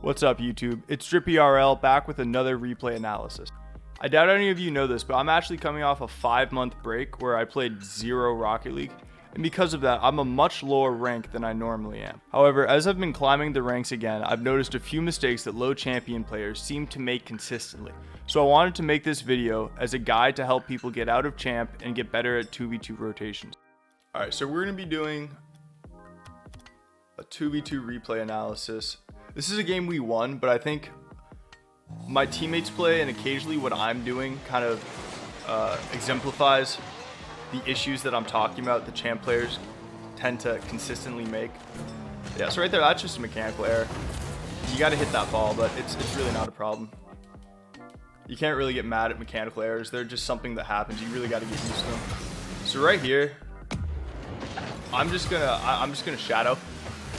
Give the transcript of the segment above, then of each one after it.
What's up, YouTube? It's DrippyRL back with another replay analysis. I doubt any of you know this, but I'm actually coming off a 5-month break where I played 0 Rocket League, and because of that, I'm a much lower rank than I normally am. However, as I've been climbing the ranks again, I've noticed a few mistakes that low champion players seem to make consistently. So I wanted to make this video as a guide to help people get out of champ and get better at 2v2 rotations. Alright, so we're going to be doing a 2v2 replay analysis. This is a game we won, but I think my teammates play and occasionally what I'm doing kind of exemplifies the issues that I'm talking about the champ players tend to consistently make. Yeah, so right there, that's just a mechanical error. You got to hit that ball, but it's really not a problem. You can't really get mad at mechanical errors. They're just something that happens. You really got to get used to them. So right here, I'm just gonna shadow,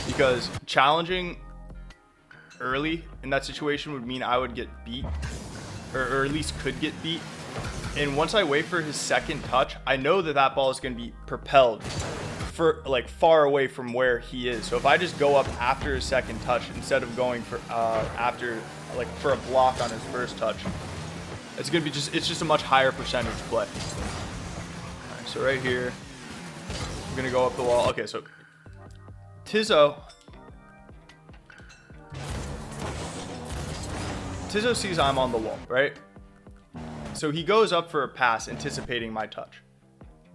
because challenging early in that situation would mean I would get beat, or at least could get beat. And once I wait for his second touch, I know that that ball is going to be propelled for like far away from where he is. So if I just go up after his second touch instead of going for after, like, for a block on his first touch, it's going to be just a much higher percentage play. All right, so right here, I'm going to go up the wall. Okay, so Tizo sees I'm on the wall, right? So he goes up for a pass anticipating my touch.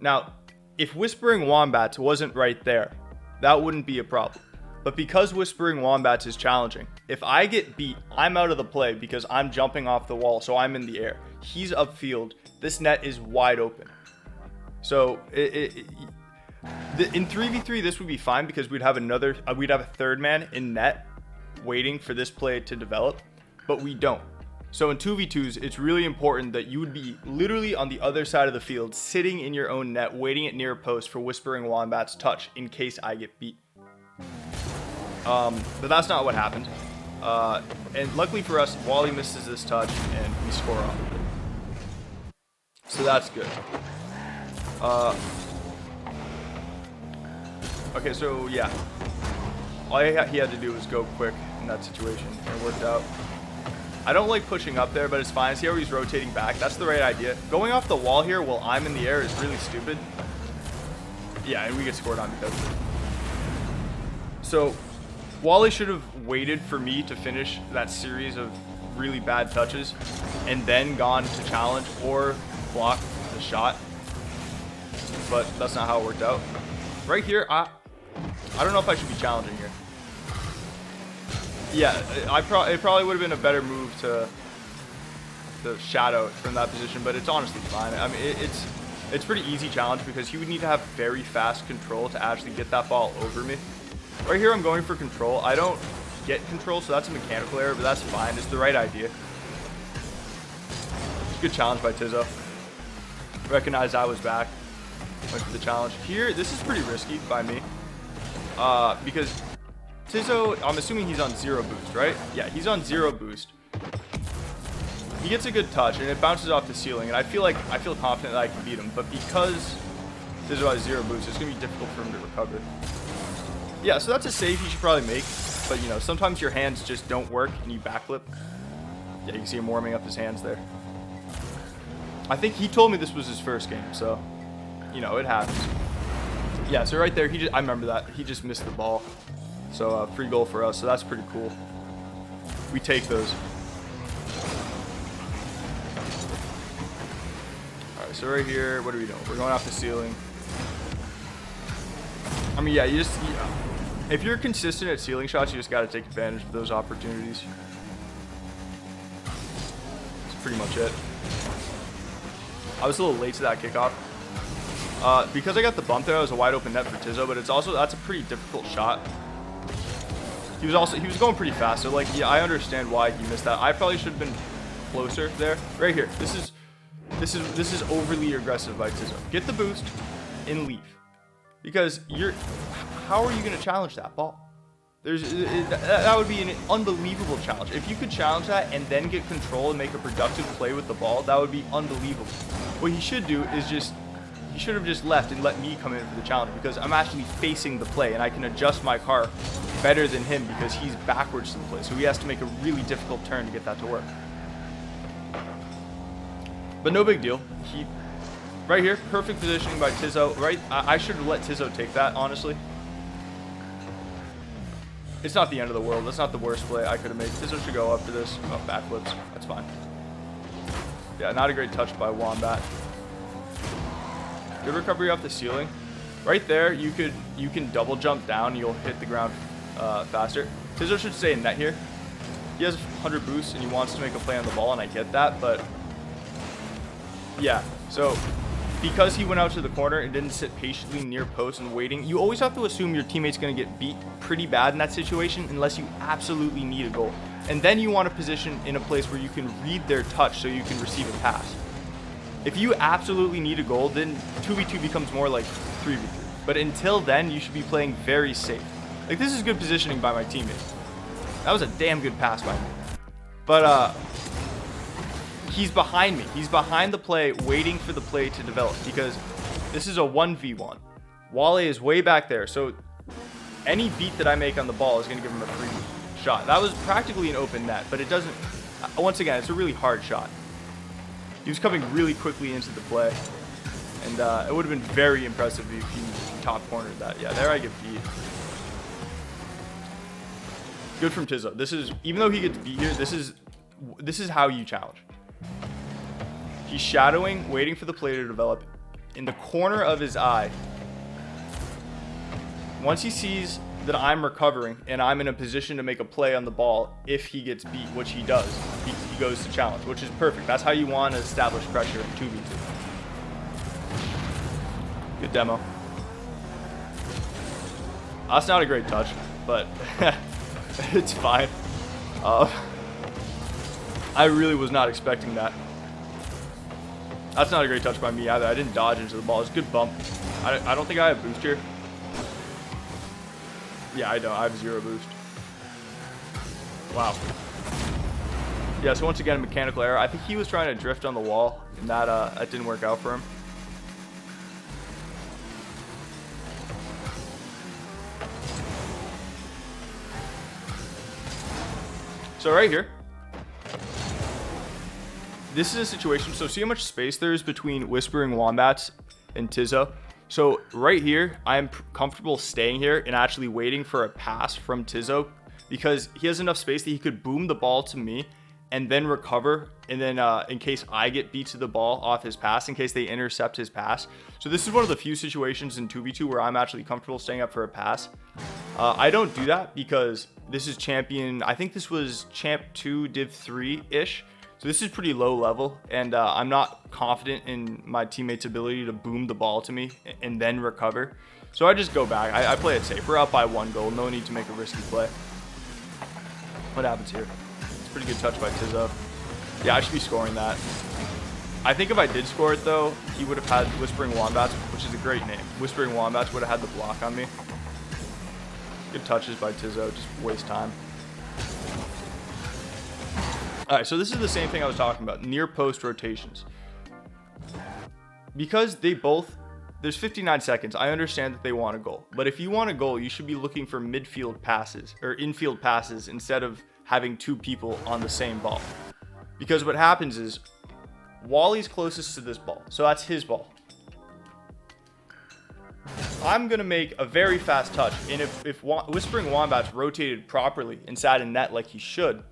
Now, if Whispering Wombats wasn't right there, that wouldn't be a problem. But because Whispering Wombats is challenging, if I get beat, I'm out of the play because I'm jumping off the wall, so I'm in the air. He's upfield. This net is wide open. So in 3v3, this would be fine because we'd have a third man in net waiting for this play to develop. But we don't. So in 2v2s, it's really important that you would be literally on the other side of the field, sitting in your own net, waiting at near post for Whispering Wombat's touch in case I get beat. But that's not what happened. And luckily for us, Wally misses this touch and we score off of it. So that's good. Okay, so yeah. All he had to do was go quick in that situation, and it worked out. I don't like pushing up there, but it's fine. See how he's rotating back? That's the right idea. Going off the wall here while I'm in the air is really stupid. Yeah, and we get scored on because of it. So Wally should have waited for me to finish that series of really bad touches and then gone to challenge or block the shot. But that's not how it worked out. Right here, I don't know if I should be challenging here. Yeah, it probably would have been a better move to shadow from that position, but it's honestly fine. I mean, it's pretty easy challenge because he would need to have very fast control to actually get that ball over me. Right here, I'm going for control. I don't get control, so that's a mechanical error, but that's fine. It's the right idea. It's a good challenge by Tizo. Recognized I was back. Went for the challenge. Here, this is pretty risky by me because Tizo, I'm assuming he's on 0 boost, right? Yeah, he's on 0 boost. He gets a good touch, and it bounces off the ceiling, and I feel confident that I can beat him. But because Tizo has 0 boost, it's going to be difficult for him to recover. Yeah, so that's a save he should probably make. But, you know, sometimes your hands just don't work, and you backflip. Yeah, you can see him warming up his hands there. I think he told me this was his first game, so, you know, it happens. Yeah, so right there, I remember that. He just missed the ball. So free goal for us, so that's pretty cool. We take those. Alright, so right here, what are we doing? We're going off the ceiling. I mean, yeah, if you're consistent at ceiling shots, you just got to take advantage of those opportunities. That's pretty much it. I was a little late to that kickoff. Because I got the bump there, it was a wide open net for Tizo, but that's a pretty difficult shot. He was going pretty fast, so like, yeah, I understand why he missed that. I probably should have been closer there. Right here, this is overly aggressive by Tizo. Get the boost and leave, because how are you going to challenge that ball? That would be an unbelievable challenge. If you could challenge that and then get control and make a productive play with the ball, that would be unbelievable. What he should do is he should have just left and let me come in for the challenge, because I'm actually facing the play and I can adjust my car better than him because he's backwards to the play. So he has to make a really difficult turn to get that to work. But no big deal. Right here, perfect positioning by Tizzo. Right, I should have let Tizzo take that, honestly. It's not the end of the world. That's not the worst play I could have made. Tizzo should go up for this. Oh, backflips. That's fine. Yeah, not a great touch by Wombat. Good recovery off the ceiling. Right there, you can double jump down. You'll hit the ground faster. Tizzo should stay in net here. He has 100 boosts and he wants to make a play on the ball, and I get that, but yeah. So because he went out to the corner and didn't sit patiently near post and waiting, you always have to assume your teammate's going to get beat pretty bad in that situation unless you absolutely need a goal. And then you want to position in a place where you can read their touch so you can receive a pass. If you absolutely need a goal, then 2v2 becomes more like 3v3. But until then, you should be playing very safe. Like, this is good positioning by my teammate. That was a damn good pass by me. But he's behind me. He's behind the play, waiting for the play to develop because this is a 1v1. Wale is way back there, so any beat that I make on the ball is going to give him a free shot. That was practically an open net, but it doesn't... Once again, it's a really hard shot. He was coming really quickly into the play, and it would have been very impressive if he top cornered that. Yeah, there I get beat. Good from Tizzo. This is, even though he gets beat here, this is how you challenge. He's shadowing, waiting for the play to develop. In the corner of his eye, once he sees that I'm recovering and I'm in a position to make a play on the ball, if he gets beat, which he does, he goes to challenge, which is perfect. That's how you want to establish pressure in 2v2. Good demo. That's not a great touch, but it's fine. I really was not expecting that. That's not a great touch by me either. I didn't dodge into the ball. It's a good bump. I don't think I have boost here. Yeah, I don't. I have 0 boost. Wow. Yeah, so once again, mechanical error. I think he was trying to drift on the wall, and that didn't work out for him. So right here, this is a situation. So see how much space there is between Whispering Wombats and Tizzo. So right here, I'm comfortable staying here and actually waiting for a pass from Tizzo because he has enough space that he could boom the ball to me and then recover. And then in case I get beat to the ball off his pass, in case they intercept his pass. So this is one of the few situations in 2v2 where I'm actually comfortable staying up for a pass. I don't do that because this is champion. I think this was champ 2 div 3-ish. So this is pretty low level, and I'm not confident in my teammate's ability to boom the ball to me and then recover. So I just go back. I play it safe. We're up by 1 goal. No need to make a risky play. What happens here? It's a pretty good touch by Tizzo. Yeah, I should be scoring that. I think if I did score it, though, he would have had Whispering Wombats, which is a great name. Whispering Wombats would have had the block on me. Good touches by Tizzo. Just waste time. All right, so this is the same thing I was talking about, near post rotations. Because they both, there's 59 seconds. I understand that they want a goal. But if you want a goal, you should be looking for midfield passes or infield passes instead of having 2 people on the same ball. Because what happens is Wally's closest to this ball. So that's his ball. I'm going to make a very fast touch. And if Whispering Wombats rotated properly and sat in net like he should,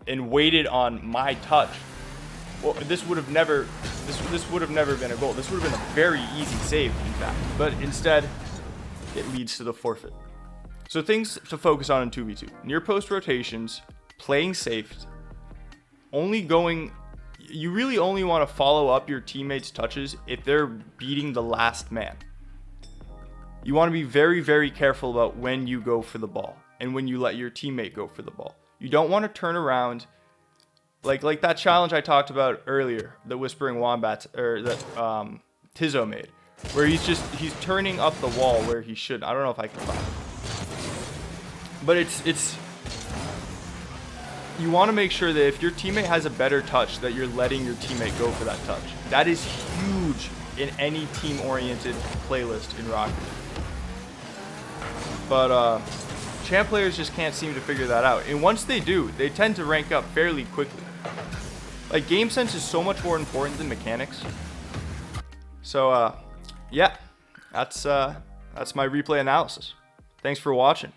and waited on my touch, well, this would have never been a goal. This would have been a very easy save, in fact. But instead, it leads to the forfeit. So things to focus on in 2v2. Near post rotations, playing safe, you really only want to follow up your teammates' touches if they're beating the last man. You want to be very, very careful about when you go for the ball and when you let your teammate go for the ball. You don't want to turn around like that challenge I talked about earlier, the Whispering Wombats, or that Tizzo made, where he's turning up the wall where he should. I don't know if I can find it. But it's you want to make sure that if your teammate has a better touch, that you're letting your teammate go for that touch. That is huge in any team-oriented playlist in Rocket League. But Champ players just can't seem to figure that out. And once they do, they tend to rank up fairly quickly. Like, game sense is so much more important than mechanics. So, yeah, that's my replay analysis. Thanks for watching.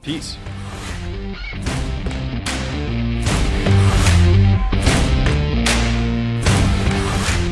Peace.